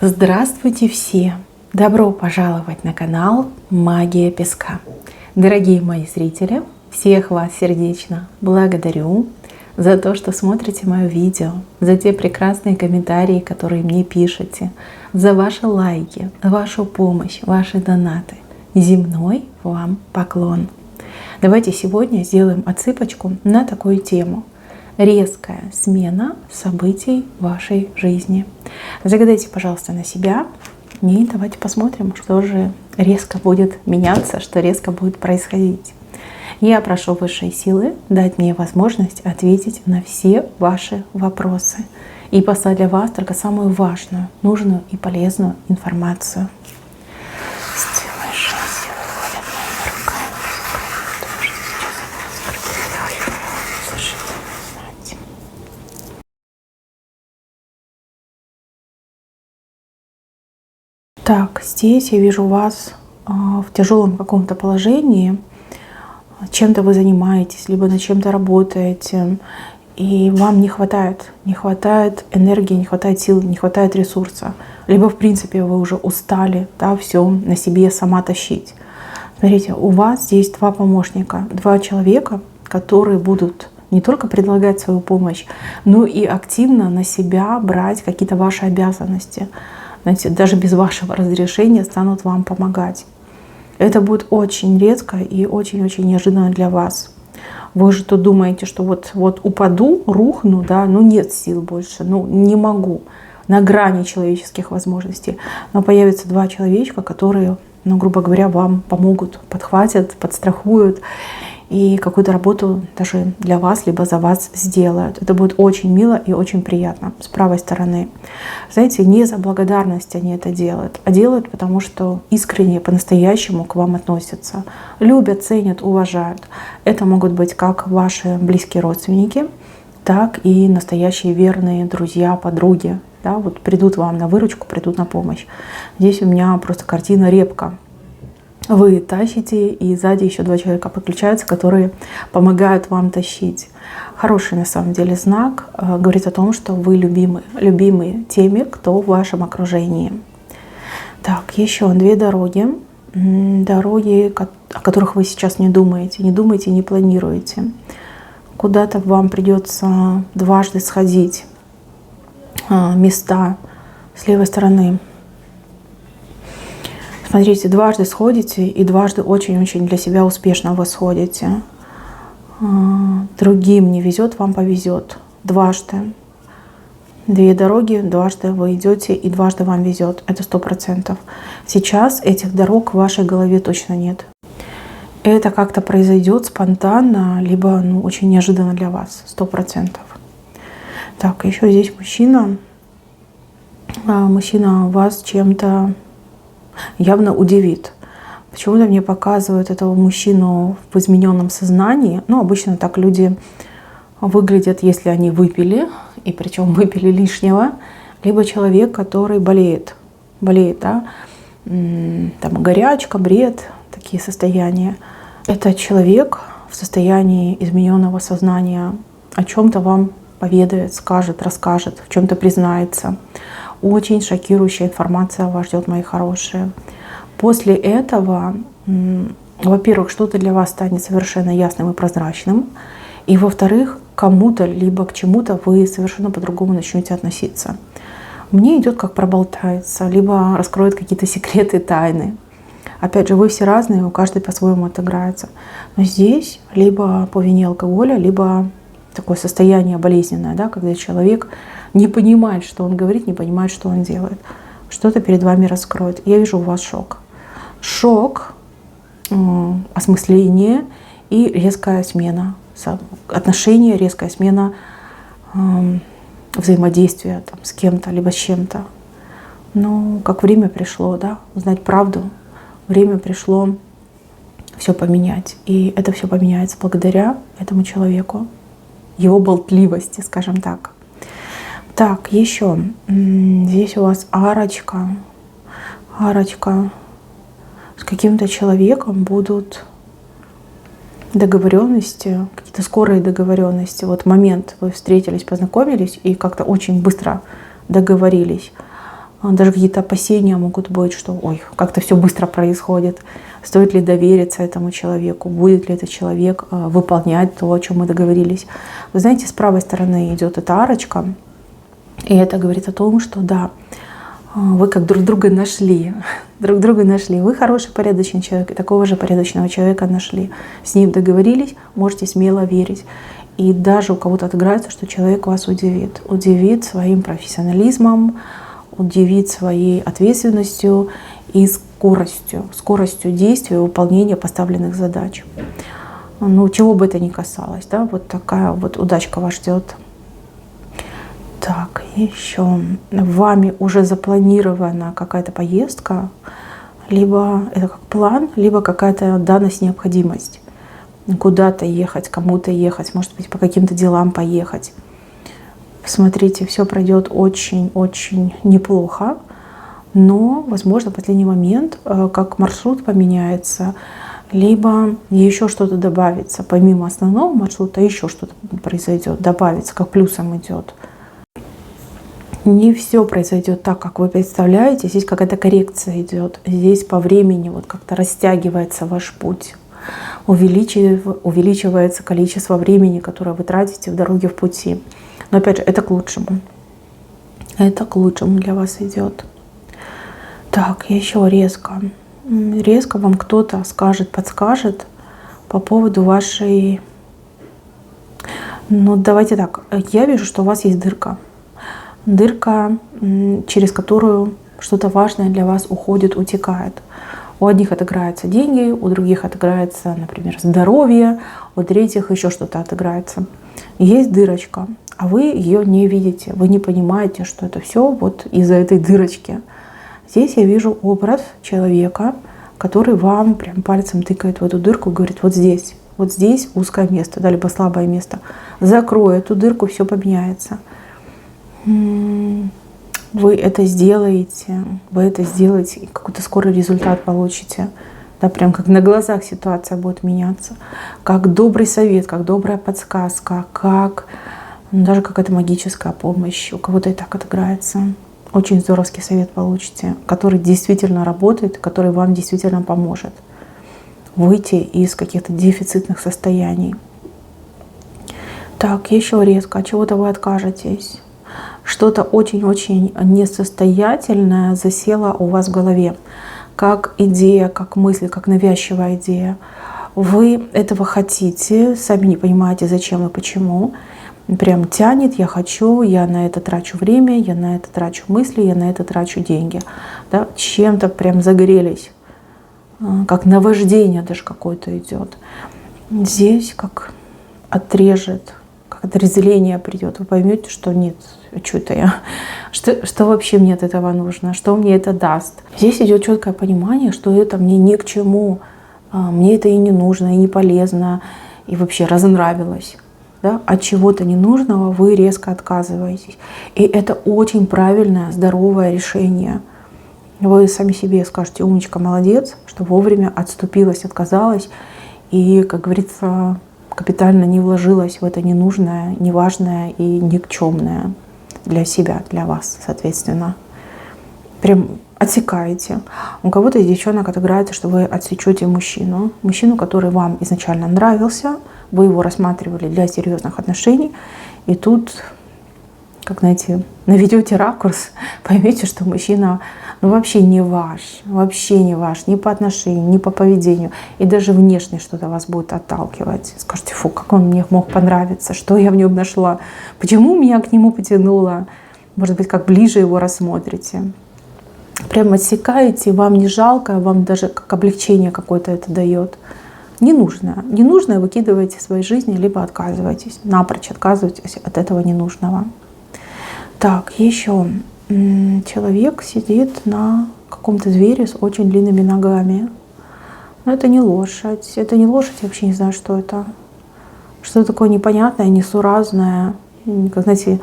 Здравствуйте все! Добро пожаловать на канал Магия Песка. Дорогие мои зрители, всех вас сердечно благодарю за то, что смотрите мое видео, за те прекрасные комментарии, которые мне пишете, за ваши лайки, вашу помощь, ваши донаты. Земной вам поклон! Давайте сегодня сделаем отсыпочку на такую тему. Резкая смена событий в вашей жизни. Загадайте, пожалуйста, на себя. И давайте посмотрим, что же резко будет меняться, что резко будет происходить. Я прошу высшие силы дать мне возможность ответить на все ваши вопросы и послать для вас только самую важную, нужную и полезную информацию. Так, здесь я вижу вас в тяжелом каком-то положении. Чем-то вы занимаетесь, либо над чем-то работаете, и вам не хватает энергии, не хватает сил, не хватает ресурса. Либо, в принципе, вы уже устали, да, все на себе сама тащить. Смотрите, у вас здесь два помощника, два человека, которые будут не только предлагать свою помощь, но и активно на себя брать какие-то ваши обязанности. Знаете, даже без вашего разрешения станут вам помогать. Это будет очень редко и очень-очень неожиданно для вас. Вы же тут думаете, что вот упаду, рухну, да, нет сил больше, не могу, на грани человеческих возможностей. Но появятся два человечка, которые, грубо говоря, вам помогут, подхватят, подстрахуют и какую-то работу даже для вас, либо за вас сделают. Это будет очень мило и очень приятно с правой стороны. Знаете, не за благодарность они это делают, а делают, потому что искренне, по-настоящему к вам относятся. Любят, ценят, уважают. Это могут быть как ваши близкие родственники, так и настоящие верные друзья, подруги. Да, вот придут вам на выручку, придут на помощь. Здесь у меня просто картина репка. Вы тащите, и сзади еще два человека подключаются, которые помогают вам тащить. Хороший на самом деле знак, говорит о том, что вы любимы теми, кто в вашем окружении. Так, еще две дороги. Дороги, о которых вы сейчас не думаете, не планируете. Куда-то вам придется дважды сходить. Места с левой стороны. Смотрите, дважды сходите и дважды очень-очень для себя успешно вы сходите. Другим не везет, вам повезет. Дважды. Две дороги, дважды вы идете и дважды вам везет. Это 100%. Сейчас этих дорог в вашей голове точно нет. Это как-то произойдет спонтанно, либо очень неожиданно для вас. 100%. Так, еще здесь мужчина. Мужчина вас чем-то явно удивит. Почему-то мне показывают этого мужчину в измененном сознании. Обычно так люди выглядят, если они выпили, и причем выпили лишнего, либо человек, который болеет, да, там горячка, бред, такие состояния. Это человек в состоянии измененного сознания о чем-то вам поведает, скажет, расскажет, в чем-то признается. Очень шокирующая информация вас ждет, мои хорошие. После этого, во-первых, что-то для вас станет совершенно ясным и прозрачным. И, во-вторых, кому-то либо к чему-то вы совершенно по-другому начнете относиться. Мне идет, как проболтается, либо раскроет какие-то секреты, тайны. Опять же, вы все разные, у каждой по-своему отыграется. Но здесь либо по вине алкоголя, либо такое состояние болезненное, да, когда человек не понимает, что он говорит, не понимает, что он делает. Что-то перед вами раскроет. Я вижу у вас шок. Шок, осмысление и резкая смена отношений, резкая смена взаимодействия там, с кем-то, либо с чем-то. Как время пришло, да, узнать правду. Время пришло все поменять. И это все поменяется благодаря этому человеку, его болтливости, скажем так. Так, еще здесь у вас арочка. С каким-то человеком будут договоренности, какие-то скорые договоренности. Момент, вы встретились, познакомились и как-то очень быстро договорились. Даже какие-то опасения могут быть, что ой, как-то все быстро происходит. Стоит ли довериться этому человеку? Будет ли этот человек выполнять то, о чем мы договорились? Вы знаете, с правой стороны идет эта арочка. И это говорит о том, что да, вы как друг друга нашли. Друг друга нашли. Вы хороший, порядочный человек. И такого же порядочного человека нашли. С ним договорились, можете смело верить. И даже у кого-то отыграется, что человек вас удивит. Удивит своим профессионализмом, удивит своей ответственностью и скоростью действия и выполнения поставленных задач. Ну, чего бы это ни касалось, да, вот такая вот удачка вас ждет. Так, еще вами уже запланирована какая-то поездка, либо это как план, либо какая-то данность, необходимость. Куда-то ехать, кому-то ехать, может быть, по каким-то делам поехать. Смотрите, все пройдет очень-очень неплохо, но, возможно, в последний момент как маршрут поменяется, либо еще что-то добавится. Помимо основного маршрута еще что-то произойдет, добавится, как плюсом идет. Не все произойдет так, как вы представляете. Здесь какая-то коррекция идет. Здесь по времени вот как-то растягивается ваш путь. Увеличивается количество времени, которое вы тратите в дороге, в пути. Но опять же, это к лучшему. Это к лучшему для вас идет. Так, еще резко. Резко вам кто-то скажет, подскажет по поводу вашей... Ну, давайте так. Я вижу, что у вас есть дырка. Дырка, через которую что-то важное для вас уходит, утекает. У одних отыграются деньги, у других отыграется, например, здоровье, у третьих еще что-то отыграется. Есть дырочка, а вы ее не видите, вы не понимаете, что это все вот из-за этой дырочки. Здесь я вижу образ человека, который вам прям пальцем тыкает в эту дырку и говорит: вот здесь узкое место, да, либо слабое место. Закрой эту дырку, все поменяется. Вы это сделаете, и какой-то скорый результат получите. Да, прям как на глазах ситуация будет меняться. Как добрый совет, как добрая подсказка, как даже какая-то магическая помощь. У кого-то и так отыграется. Очень здоровский совет получите, который действительно работает, который вам действительно поможет выйти из каких-то дефицитных состояний. Так, еще резко. От чего-то вы откажетесь. Что-то очень-очень несостоятельное засело у вас в голове. Как идея, как мысль, как навязчивая идея. Вы этого хотите, сами не понимаете, зачем и почему. Прям тянет, я хочу, я на это трачу время, я на это трачу мысли, я на это трачу деньги. Да? Чем-то прям загорелись. Как наваждение даже какое-то идет. Здесь как отрежет, как отрезвление придет. Вы поймете, что нет, что это я, что вообще мне от этого нужно, что мне это даст. Здесь идет четкое понимание, что это мне ни к чему, мне это и не нужно, и не полезно, и вообще разонравилось. Да? От чего-то ненужного вы резко отказываетесь. И это очень правильное, здоровое решение. Вы сами себе скажете: умничка, молодец, что вовремя отступилась, отказалась и, как говорится, капитально не вложилась в это ненужное, неважное и никчемное для себя, для вас, соответственно. Прям отсекаете. У кого-то из девчонок отыграется, что вы отсечете мужчину, который вам изначально нравился, вы его рассматривали для серьезных отношений, и тут, как знаете, наведете ракурс, поймете, что мужчина вообще не ваш ни по отношению, ни по поведению, и даже внешне что-то вас будет отталкивать. Скажете: фу, как он мне мог понравиться, что я в нем нашла, почему меня к нему потянуло. Может быть, как ближе его рассмотрите. Прям отсекаете, вам не жалко, вам даже как облегчение какое-то это дает. Ненужное выкидываете из своей жизни, либо отказываетесь, напрочь отказываетесь от этого ненужного. Так, еще человек сидит на каком-то звере с очень длинными ногами. Но это не лошадь. Это не лошадь, я вообще не знаю, что это. Что-то такое непонятное, несуразное. Как, знаете,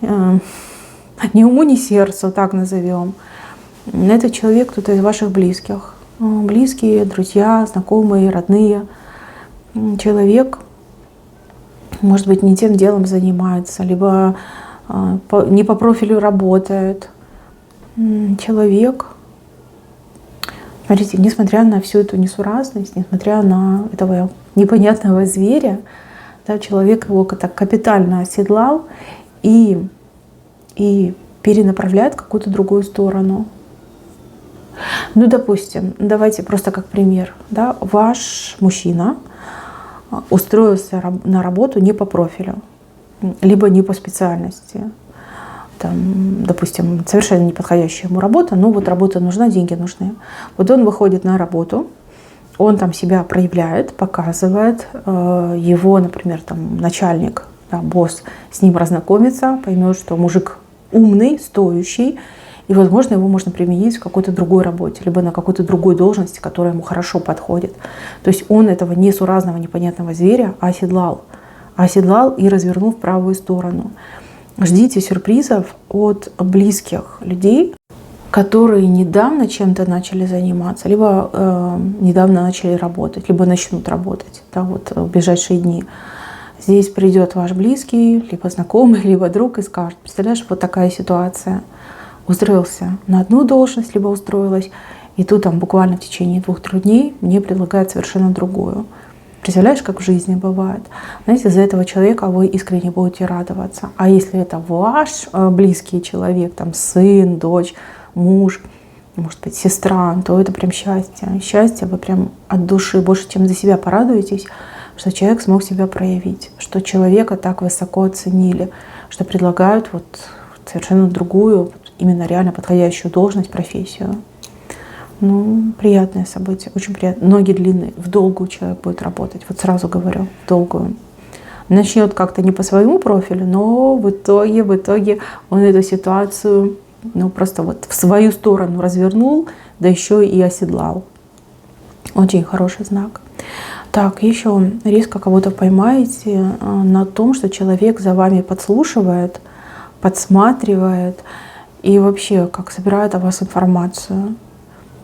ни уму, ни сердцу, так назовем. Это человек, кто-то из ваших близких. Близкие, друзья, знакомые, родные. Человек, может быть, не тем делом занимается, либо не по профилю работает. человек, смотрите, несмотря на всю эту несуразность, несмотря на этого непонятного зверя, да, человек его так капитально оседлал и перенаправляет в какую-то другую сторону. Ну, допустим, давайте просто как пример. Да, ваш мужчина устроился на работу не по профилю, либо не по специальности. Там, допустим, совершенно неподходящая ему работа, но вот работа нужна, деньги нужны. Вот он выходит на работу, он там себя проявляет, показывает, его, например, там, начальник, да, босс с ним разнакомится, поймет, что мужик умный, стоящий, и, возможно, его можно применить в какой-то другой работе, либо на какой-то другой должности, которая ему хорошо подходит. То есть он этого несуразного, непонятного зверя оседлал и развернул в правую сторону. Ждите сюрпризов от близких людей, которые недавно чем-то начали заниматься, либо недавно начали работать, либо начнут работать, да, вот, в ближайшие дни. Здесь придет ваш близкий, либо знакомый, либо друг и скажет: представляешь, вот такая ситуация. Устроился на одну должность, либо устроилась, и тут там буквально в течение 2-3 дней мне предлагают совершенно другую. Представляешь, как в жизни бывает? Знаете, за этого человека вы искренне будете радоваться. А если это ваш близкий человек, там сын, дочь, муж, может быть, сестра, то это прям счастье. Счастье, вы прям от души больше, чем за себя порадуетесь, что человек смог себя проявить, что человека так высоко оценили, что предлагают вот совершенно другую, именно реально подходящую должность, профессию. Ну, приятное событие, очень приятно. Ноги длинные, в долгую человек будет работать, вот сразу говорю, в долгую. Начнет как-то не по своему профилю, но в итоге он эту ситуацию, ну, просто вот в свою сторону развернул, да еще и оседлал. Очень хороший знак. Так, еще резко кого-то поймаете на том, что человек за вами подслушивает, подсматривает и вообще как собирает о вас информацию.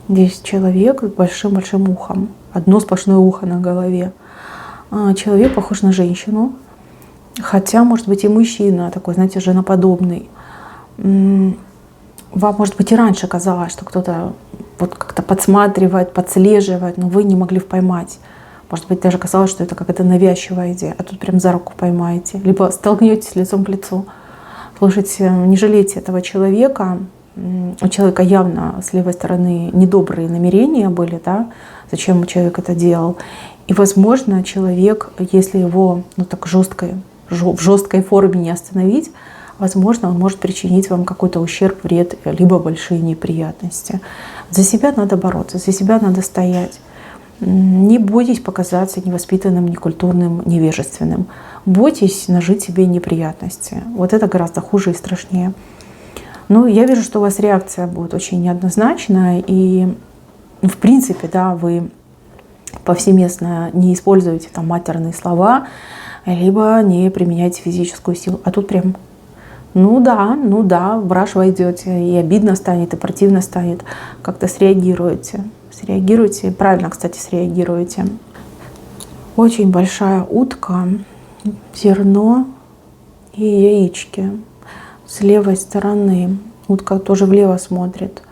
Здесь человек с большим-большим ухом, одно сплошное ухо на голове. Человек похож на женщину, хотя, может быть, и мужчина такой, знаете, женоподобный. Вам, может быть, и раньше казалось, что кто-то вот как-то подсматривает, подслеживает, но вы не могли поймать. Может быть, даже казалось, что это какая-то навязчивая идея, а тут прям за руку поймаете, либо столкнетесь лицом к лицу. Слушайте, не жалейте этого человека. У человека явно с левой стороны недобрые намерения были, да, зачем человек это делал. И, возможно, человек, если его так в жесткой форме не остановить, возможно, он может причинить вам какой-то ущерб, вред, либо большие неприятности. За себя надо бороться, за себя надо стоять. Не бойтесь показаться невоспитанным, некультурным, невежественным. Бойтесь нажить себе неприятности. Вот это гораздо хуже и страшнее. Ну, я вижу, что у вас реакция будет очень неоднозначная. И, в принципе, да, вы повсеместно не используете там матерные слова, либо не применяете физическую силу. А тут прям, ну да, в раж войдете, и обидно станет, и противно станет. Как-то среагируете. Среагируйте, правильно, кстати, среагируйте. Очень большая утка, зерно и яички. С левой стороны утка тоже влево смотрит.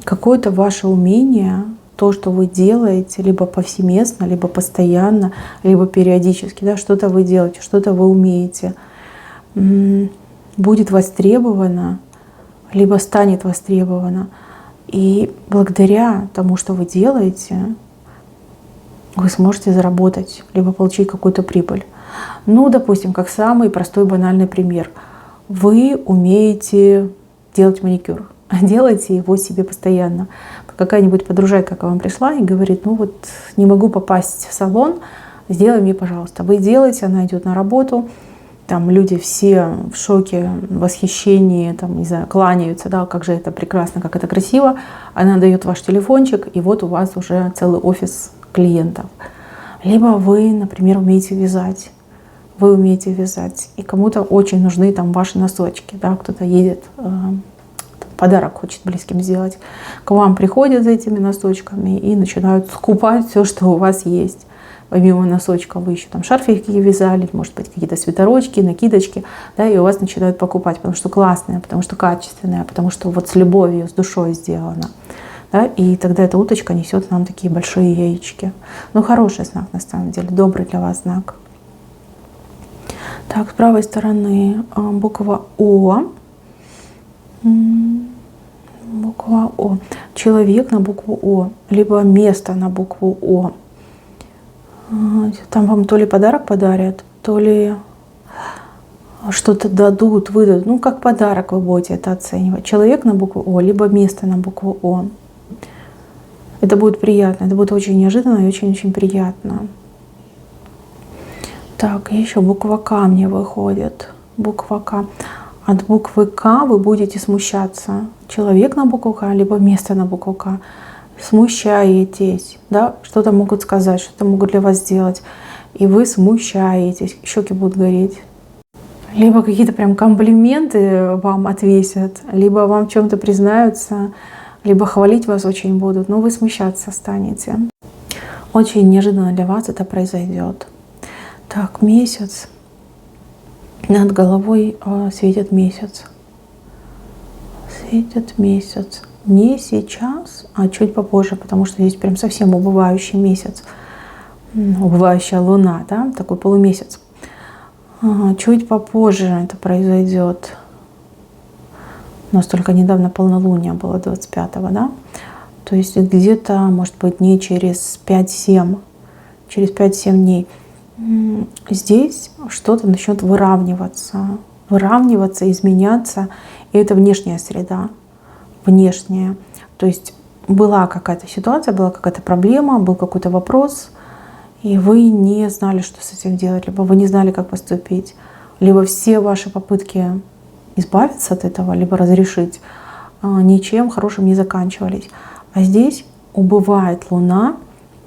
Какое-то ваше умение, то, что вы делаете, либо повсеместно, либо постоянно, либо периодически, да, что-то вы делаете, что-то вы умеете, будет востребовано, либо станет востребовано. И благодаря тому, что вы делаете, вы сможете заработать, либо получить какую-то прибыль. Ну, допустим, как самый простой банальный пример. Вы умеете делать маникюр, делайте его себе постоянно. Какая-нибудь подружайка к вам пришла и говорит: ну вот не могу попасть в салон, сделай мне, пожалуйста. Вы делаете, она идет на работу, там люди все в шоке, в восхищении, там, не знаю, кланяются, да, как же это прекрасно, как это красиво. Она дает ваш телефончик, и вот у вас уже целый офис клиентов. Либо вы, например, умеете вязать. Вы умеете вязать, и кому-то очень нужны там ваши носочки, да, кто-то едет, подарок хочет близким сделать, к вам приходят за этими носочками и начинают скупать все, что у вас есть. помимо носочка вы еще там шарфики вязали, может быть, какие-то свитерочки, накидочки, да, и у вас начинают покупать, потому что классная, потому что качественная, потому что вот с любовью, с душой сделано. Да, и тогда эта уточка несет нам такие большие яички. Ну, хороший знак на самом деле, добрый для вас знак. Так, с правой стороны буква О. Буква О. Человек на букву О, либо место на букву О. Там вам то ли подарок подарят, то ли что-то дадут, выдадут. Ну, как подарок вы будете это оценивать. Человек на букву О, либо место на букву О. Это будет приятно, это будет очень неожиданно и очень-очень приятно. Так, еще буква К мне выходит. Буква К. От буквы К вы будете смущаться. Человек на букву К, либо место на букву К. Смущаетесь, да? Что-то могут сказать, что-то могут для вас сделать. И вы смущаетесь, щеки будут гореть. Либо какие-то прям комплименты вам отвесят, либо вам в чем-то признаются, либо хвалить вас очень будут, но вы смущаться станете. Очень неожиданно для вас это произойдет. Так, месяц. Над головой светит месяц. Светит месяц. Не сейчас, а чуть попозже, потому что здесь прям совсем убывающий месяц. Убывающая луна, да, такой полумесяц. Чуть попозже это произойдет. У нас только недавно полнолуние было 25-го, да? То есть где-то, может быть, дней через 5-7 дней. Здесь что-то начнет выравниваться, изменяться. И это внешняя среда, внешняя. То есть была какая-то ситуация, была какая-то проблема, был какой-то вопрос, и вы не знали, что с этим делать, либо вы не знали, как поступить, либо все ваши попытки избавиться от этого, либо разрешить, ничем хорошим не заканчивались. А здесь убывает луна,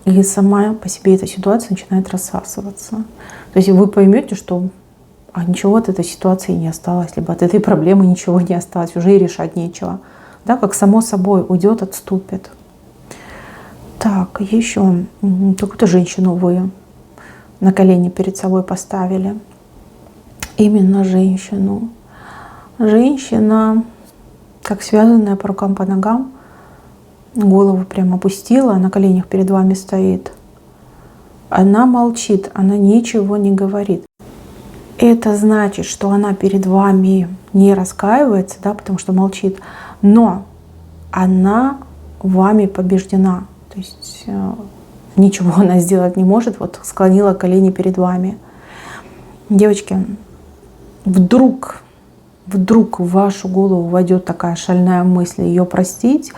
и сама по себе эта ситуация начинает рассасываться. То есть вы поймете, что ничего от этой ситуации не осталось, либо от этой проблемы ничего не осталось, уже и решать нечего. Да, как само собой уйдет, отступит. Так, еще какую-то женщину вы на колени перед собой поставили. Именно женщину. Женщина, как связанная по рукам, по ногам, голову прямо опустила, на коленях перед вами стоит. Она молчит, она ничего не говорит. Это значит, что она перед вами не раскаивается, да, потому что молчит, но она вами побеждена. То есть ничего она сделать не может, вот склонила колени перед вами. Девочки, вдруг в вашу голову войдет такая шальная мысль ее простить,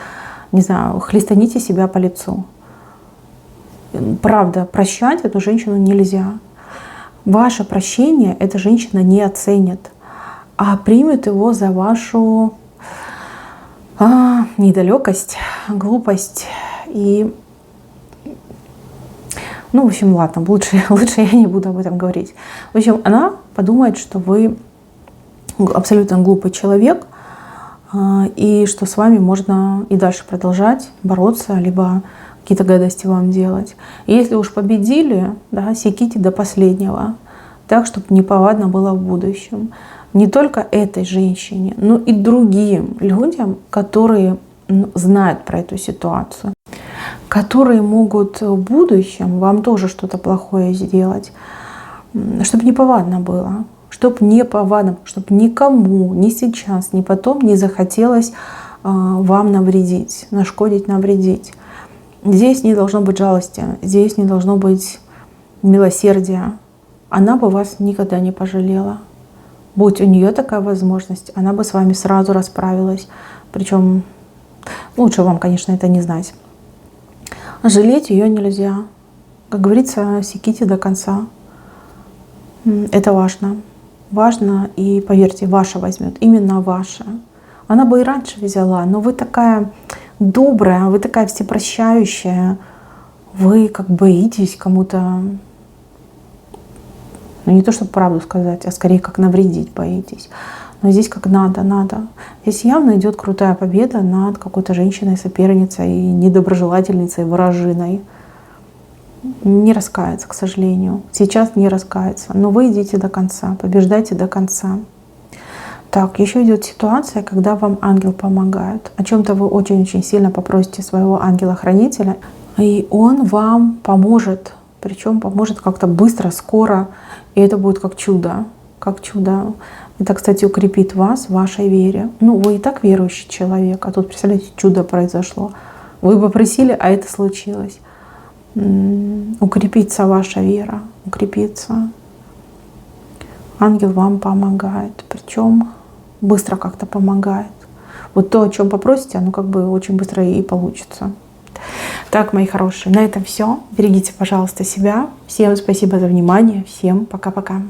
не знаю, хлестаните себя по лицу. Правда, прощать эту женщину нельзя. Ваше прощение эта женщина не оценит, а примет его за вашу недалекость, глупость и... Ну, в общем, ладно, лучше я не буду об этом говорить. В общем, она подумает, что вы абсолютно глупый человек, и что с вами можно и дальше продолжать бороться, либо какие-то гадости вам делать. И если уж победили, да, секите до последнего, так, чтобы неповадно было в будущем. Не только этой женщине, но и другим людям, которые знают про эту ситуацию, которые могут в будущем вам тоже что-то плохое сделать, чтобы неповадно было. Чтобы неповадно, чтобы никому, ни сейчас, ни потом не захотелось вам навредить, нашкодить, навредить. Здесь не должно быть жалости, здесь не должно быть милосердия. Она бы вас никогда не пожалела. Будь у нее такая возможность, она бы с вами сразу расправилась. Причем лучше вам, конечно, это не знать. Жалеть ее нельзя. Как говорится, секите до конца. Это важно. Важно, и поверьте, ваша возьмет, именно ваша. Она бы и раньше взяла, но вы такая добрая, вы такая всепрощающая, вы как боитесь кому-то, ну не то чтобы правду сказать, а скорее как навредить боитесь. Но здесь как надо. Здесь явно идет крутая победа над какой-то женщиной, соперницей, недоброжелательницей, вражиной. не раскается, к сожалению. Сейчас не раскается. Но вы идите до конца, побеждайте до конца. Так, еще идет ситуация, когда вам ангел помогает. О чем-то вы очень-очень сильно попросите своего ангела-хранителя, и он вам поможет. Причем поможет как-то быстро, скоро. И это будет как чудо. Как чудо. Это, кстати, укрепит вас в вашей вере. Ну, вы и так верующий человек, а тут, представляете, чудо произошло. Вы попросили, а это случилось. Укрепится ваша вера, укрепится. Ангел вам помогает, причем быстро как-то помогает. Вот то, о чем попросите, оно как бы очень быстро и получится. Так, мои хорошие, на этом все. Берегите, пожалуйста, себя. Всем спасибо за внимание. Всем пока-пока.